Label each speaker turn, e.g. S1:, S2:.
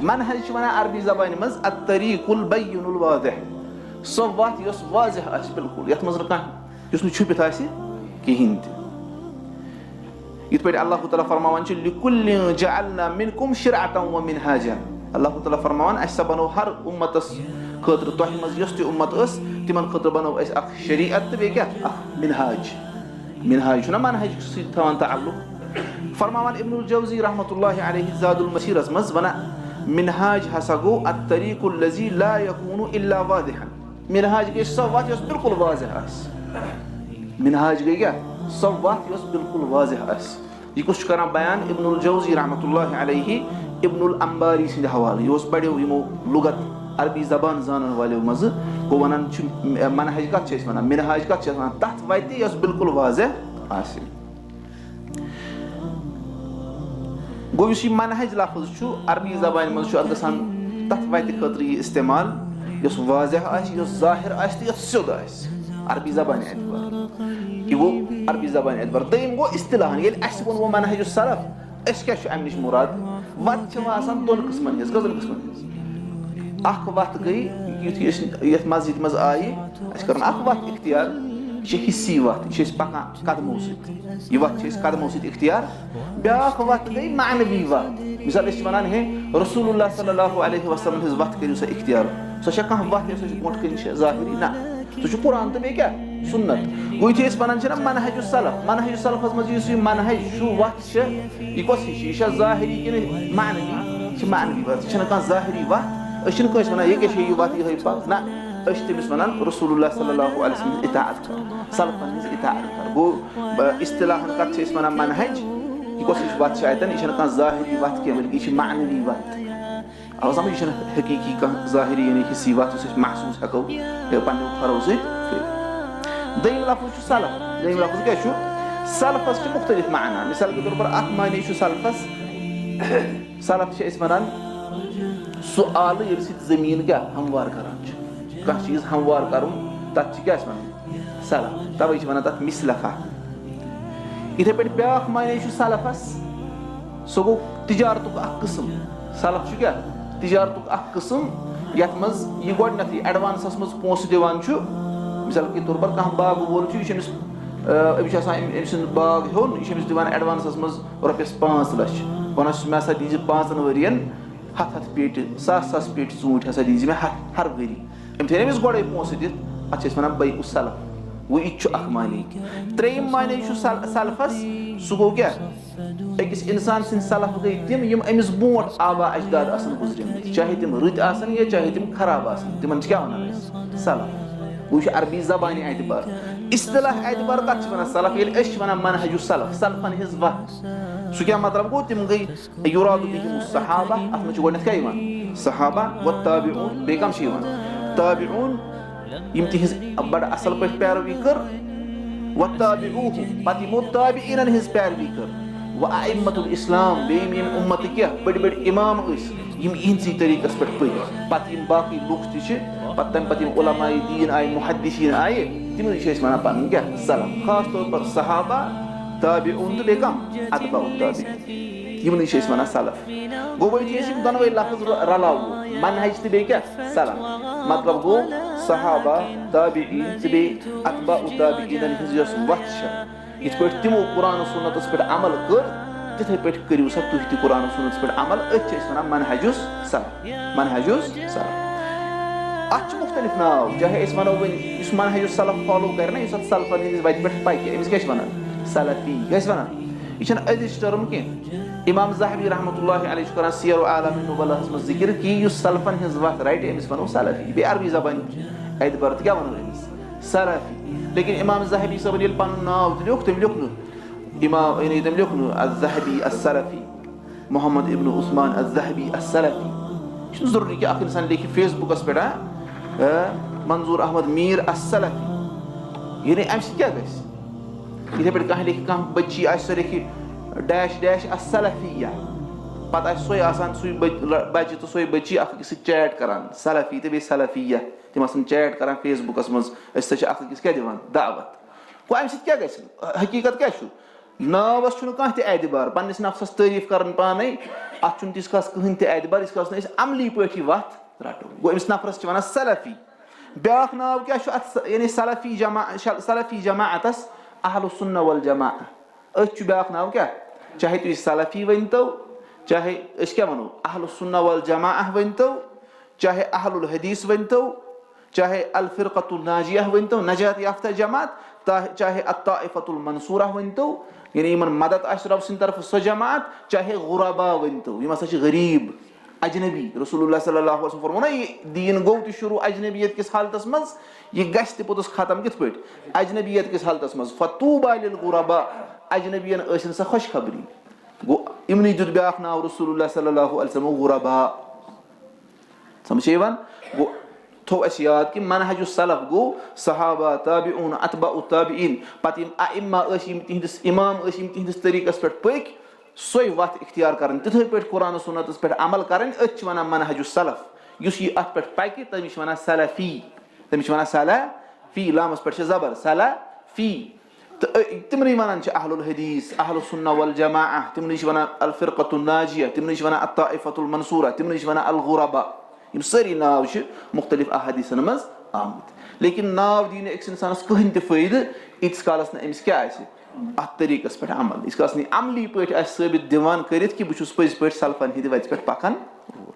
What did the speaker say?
S1: منہج چھِ وَنان عربی زبانہِ منٛز الطریٖق البیٖن الواضح سۄ وَتھ یۄس واضح آسہِ بِلکُل یَتھ منٛز نہٕ کانٛہہ یُس نہٕ چھُپِتھ آسہِ کِہیٖنۍ تہِ یِتھ پٲٹھۍ اللہ تعالیٰ فرماوان چھِ لِکُلٍ جَعَلْنَا مِنکُم شِرعَةً وَمِنہاجًا اللہ تعالیٰ فرماوان اَسہِ ہسا بنوو ہر اُمتَس خٲطرٕ تۄہہِ منٛز یۄس تہِ اُمت ٲس تِمن خٲطرٕ بنوو اَسہِ اکھ شریعت تہٕ بیٚیہِ کیاہ اکھ مِنہاج چھُنہ منہج سۭتۍ تھاوان تعلُق فرماوان ابن الجوزی رحمتہ اللہ علیہ زاد المسیٖرس منٛز وَنان مِنہاج ہسا گوٚو الطریٖق الذی لا یکوٗنُ الا واضحًا مِنہاج گٔے سۄ وَتھ یۄس بِلکُل واضح آسہِ مِنہاج گٔے کیاہ سۄ وَتھ یۄس بِلکُل واضح آسہِ یہِ کُس چھُ کران بیان ابن الجوزی رحمتہ اللہ علیہ ابن الانباری سٕنٛدِ حوالہٕ یہِ اوس بڑیو یِمو لُغت عربی زبان زانن والیو منٛزٕ گوٚو وَنان چھُ منہج کتھ چھِ أسۍ وَنان مِنہاج کتھ چھِ أسۍ وَنان تتھ وَتہِ یۄس بِلکُل واضح آسہِ گوٚو یُس یہِ منہج لفظ چھُ عربی زبانہِ منٛز چھُ اتھ گژھان تتھ وَتہِ خٲطرٕ یہِ استعمال یۄس واضح آسہِ یۄس ظٲہِر آسہِ تہٕ یۄس سیوٚد آسہِ عربی زبانہِ اعتبار یہِ گوٚو عربی زبانہِ اعتبار دوٚیِم گوٚو اصطلاحن ییٚلہِ اَسہِ ووٚنوٕ منہج السلف أسۍ کیاہ چھُ اَمہِ نِش مُراد وَتھ چھِ آسان دۄن قٕسمن ہٕنٛز کٔژن قٕسمن ہٕنٛز اکھ وَتھ گٔے یُتھُے أسۍ یتھ مسجد منٛز آیہِ اَسہِ کٔرٕن اکھ وَتھ اختیار یہِ چھِ حِصی وَتھ یہِ چھِ أسۍ پَکان قدمو سۭتۍ یہِ وَتھ چھِ أسۍ قدمو سۭتۍ اختیار بیٛاکھ وَتھ گٔے معنوی وَتھ مِثال أسۍ چھِ وَنان ہے رسول اللہ صلی اللہ علیہ وسلم ہٕنٛز وَتھ کٔرِو سا اختیار سۄ چھےٚ کانٛہہ وَتھ یۄس اَسہِ برونٛٹھ کَنۍ چھِ ظٲہِری نہ سُہ چھُ قرآن تہٕ بیٚیہِ کیاہ سُنت گوٚو یُتھُے أسۍ وَنان چھِ نہ منہج السلف منہج السلفس منٛز یُس یہِ منہج چھُ وَتھ چھِ یہِ کۄس ہِش یہِ چھےٚ ظٲہِری کِنہٕ معنوی یہِ چھِ معنوی وَتھ یہِ چھَنہٕ کانٛہہ ظٲہِری وَتھ أسۍ چھِنہٕ کٲنٛسہِ وَنان یہِ کیاہ چھِ یہِ وَتھ یِہے پَکھ نہ أسۍ چھِ تٔمِس وَنان رسول اللہ صلی اللہ علیہ وسلم ہٕنٛز اطاعت کر سلفن ہٕنٛز اطاعت کر گوٚو اصطلاحن کتھ چھِ أسۍ وَنان منہج یہِ کۄس ہِش وَتھ چھِ اَتٮ۪ن یہِ چھَنہٕ کانٛہہ ظٲہِری وَتھ کینٛہہ بٔلکہِ یہِ چھِ معنوی وَتھ آو سمجھ یہِ چھَنہٕ حقیٖقی کانٛہہ ظٲہِری یعنی حِصی وَتھ یُس أسۍ محسوٗس ہٮ۪کو پنٕنیو کھۄرو سۭتۍ کٔرِتھ دوٚیِم لفظ چھُ سلف دوٚیِم لفظ کیاہ چھُ سلفس چھِ مُختٔلِف معنا مِثال کے طور پر اکھ معنے چھُ سلفس سلف چھِ أسۍ وَنان سُہ آلہٕ ییٚمہِ سۭتۍ زٔمیٖن کیاہ ہموار کران چھُ کانٛہہ چیٖز ہموار کرُن تتھ چھِ کیاہ چھِ وَنان سلف تَوے چھِ وَنان تتھ مِثلفا یِتھٕے پٲٹھۍ بیٛاکھ معنے چھُ سلفس سُہ گوٚو تِجارتُک اکھ قٕسم سلف چھُ کیاہ تِجارتُک اکھ قٕسم یتھ منٛز یہِ گۄڈٕنیتھٕے ایڈوانسس منٛز پونٛسہٕ دِوان چھُ مِثال کے طور پر کانٛہہ باغہٕ وول چھُ یہِ چھُ أمِس أمِس چھُ آسان أمۍ سُنٛد باغ ہیوٚن یہِ چھُ أمِس دِوان ایڈوانسس منٛز رۄپیس 5 لچھ وَنان چھُس مےٚ ہسا دیٖزِ 5 ؤرین 100 پیٹہِ 1,000 پیٹہِ ژوٗنٛٹھۍ ہسا دیٖزِ مےٚ ہر ؤری أمۍ تھٲے أمِس گۄڈے پونٛسہٕ دِتھ اتھ چھِ أسۍ وَنان بیع السلف گوٚو یہِ تہِ چھُ اکھ معنے ترٛیٚیِم معنے چھُ سلفس سُہ گوٚو کیاہ أکِس اِنسان سٕنٛدۍ سلف گٔے تِم یِم أمِس برونٛٹھ آبا اجداد آسن گُزریمٕتۍ چاہے تِم رٕتۍ آسن یا چاہے تِم خراب آسن تِمن چھِ کیاہ وَنان أسۍ سلف گوٚو یہِ چھُ عربی زبانہِ اعتبار اصطلاح اعتبار کتھ چھِ وَنان سلف ییٚلہِ أسۍ چھِ وَنان منہج السلف سلفن ہٕنٛز وَتھ سُہ کیاہ مطلب گوٚو تِم گٔے یُرادُ بِہِم الصحابہ اتھ منٛز چھُ گۄڈٕنیتھ کیاہ یِوان صحابہ والتابعون بیٚیہِ کم چھِ یِوان تابعون یِم تِہنٛز بڑٕ اصل پٲٹھۍ پیروی کٔر وَتابعوہُم پتہٕ یِمو تابعیٖنن ہٕنٛز پیروی کٔر وَأئمة الاسلام بیٚیہِ یِم اُمتٕکۍ کیاہ بٔڑۍ بٔڑۍ اِمام ٲسۍ یِم یِہنٛدسٕے طٔریٖقس پٮ۪ٹھ پٔکۍ پتہٕ یِم باقٕے لُکھ تہِ چھِ پتہٕ تمہِ پتہٕ یِم علماءِ دیٖن آیہِ محدثیٖن آیہِ تِمن چھِ أسۍ وَنان پنٕنۍ کیاہ سلف خاص طور پر صحابہ تابعون تہٕ بیٚیہِ کم اتباع التابعین یِمنٕے چھِ أسۍ وَنان سلف گوٚو وۄنۍ یُتھُے أسۍ یِم دۄنوَے لفظ رلاوو منہج تہٕ بیٚیہِ کیاہ سلف مطلب گوٚو صحابہ تابعیٖن تہٕ بیٚیہِ اتباع التابعیٖنن ہٕنٛز یۄس وَتھ چھےٚ یِتھ پٲٹھۍ تِمو قرآن سُنتس پٮ۪ٹھ عمل کٔر تِتھٕے پٲٹھۍ کٔرِو سا تُہۍ تہِ قرآن سُنتس پٮ۪ٹھ عمل أتھۍ چھِ أسۍ وَنان منہج السلف اتھ چھُ مُختٔلِف ناو چاہے أسۍ وَنو وۄنۍ یُس منہج السلف فالو کرِ نہ یُس اتھ سلفن ہٕنٛدِس وَتہِ پٮ۪ٹھ پَکہِ أمِس کیاہ چھِ وَنان سلفی کیاہ چھِ وَنان یہِ چھَنہٕ أزِچ ٹٔرٕم کینٛہہ امام ذہبی رحمتہ اللہ علیہ چھُ کران سیر عالم نُبلاہس منٛز ذِکر کہِ یُس سلفن ہٕنٛز وَتھ رَٹہِ أمِس وَنو سلفی بیٚیہِ عربی زبانہِ اعتبار تہٕ کیاہ وَنو أمِس سلفی لیکن امام ذہبی صٲبن ییٚلہِ پنُن ناو تہِ لیوٚکھ تٔمۍ لیوٚکھ نہٕ امام یعنی تٔمۍ لیوٚکھ نہٕ الذہبی السلفی محمد ابن عثمان الذہبی السلفی یہِ چھُنہٕ ضروٗری کہِ اکھ اِنسان لیکھِ فیس بُکس پٮ۪ٹھ منظور احمد میٖر السلفی یعنی امہِ سۭتۍ کیاہ گژھِ یِتھٕے پٲٹھۍ کانٛہہ لیکھِ کانٛہہ بٔچی آسہِ سۄ لیکھِ ڈیش ڈیش السلفیہ پتہٕ آسہِ سۄے آسان سُے بچہِ تہٕ سۄے بٔچی اکھ أکِس سۭتۍ چیٹ کران سلفی تہٕ بیٚیہِ سلفیہ تِم آسان چیٹ کران فیس بُکس منٛز أسۍ ہسا چھِ اکھ أکِس کیاہ دِوان دعوت گوٚو امہِ سۭتۍ کیاہ گژھِ حقیٖقت کیاہ چھُ ناوَس چھُنہٕ کانٛہہ تہِ اعتبار پنٛنِس نفسَس تعریٖف کَران پانَے اَتھ چھُنہٕ تیٖتِس کالَس کٕہٕنۍ تہِ اعتبار ییٖتِس کالَس نہٕ أسۍ عملی پٲٹھی وَتھ رَٹو. گوٚو أمِس نفرَس چھِ وَنان سلفی. بیٛاکھ ناو کیٛاہ چھُ اَتھ یعنی سلفی جماعتَس اہلُ السُنہ والجماع. أتھۍ چھُ بیٛاکھ ناو کیٛاہ چاہے تُہۍ سلفی ؤنۍتو چاہے أسۍ کیٛاہ وَنو اہلُ السُنہ والجماع ؤنۍتو چاہے اہل الحدیث ؤنۍتو چاہے الفرقۃ الناجیہ ؤنۍتو نجات یافتہ جماعت چاہے الطائفۃ المنصورہ ؤنۍتو یعنی یِمن مدد آسہِ رۄب سٕنٛدِ طرفہٕ سۄ جماعت چاہے غُربا ؤنۍتو یِم ہسا چھِ غریٖب اجنبی. رسول اللہ صلی اللہ علیہ وسلم فرمو نا یہِ دیٖن گوٚو تہِ شروٗع اجنبیت کِس حالتس منٛز یہِ گژھِ تہِ پوٚتُس ختم کِتھ پٲٹھۍ اجنبیت کِس حالتس منٛز. فطوٗبى للغرباء اجنبین ٲسِن سۄ خۄش خبری. گوٚو یِمنٕے دیُت بیٛاکھ ناو رسول اللہ صلی اللہ علیہ وسلم غُربا. سمجھ چھےٚ یِوان. گوٚو تھوٚو اَسہِ یاد کہِ منہج السلف گوٚو صحابہ تابعوٗن اتباء التابعیٖن پتہٕ یِم ائمہ ٲسۍ یِم تِہنٛدِس اِمام ٲسۍ یِم تِہنٛدِس طریٖقس پٮ۪ٹھ پٔکۍ سۄے وَتھ اختیار کَرٕنۍ تِتھٕے پٲٹھۍ قرآن سُنتَس پٮ۪ٹھ عمل کَرٕنۍ. أتھۍ چھِ وَنان منہج السلف. یُس یہِ اَتھ پٮ۪ٹھ پَکہِ تٔمِس چھِ وَنان سلفی. تٔمِس چھِ وَنان سلفی لامَس پٮ۪ٹھ چھِ زبر سلفی. تہٕ تِمنٕے وَنان چھِ اہل الحدیث اہل السُنہ والجماع تِمنٕے چھِ وَنان الفرقۃ الناجیہ تِمنٕے چھِ وَنان الطائفۃ المنصورہ تِمنٕے چھِ وَنان الغُربا. یِم سٲری ناو چھِ مُختٔلِف احادیٖثن منٛز آمٕتۍ. لیکِن ناو دی نہٕ أکِس اِنسانَس کٕہٕنۍ تہِ فٲیدٕ ییٖتِس کالَس نہٕ أمِس کیٛاہ آسہِ اَتھ طریٖقَس پٮ۪ٹھ عمل ییٖتِس کالَس نہٕ عملی پٲٹھۍ آسہِ ثٲبِت دِوان کٔرِتھ کہِ بہٕ چھُس پٔزۍ پٲٹھۍ سلفن ہِنٛدِ وَتہِ پٮ۪ٹھ پَکان وول.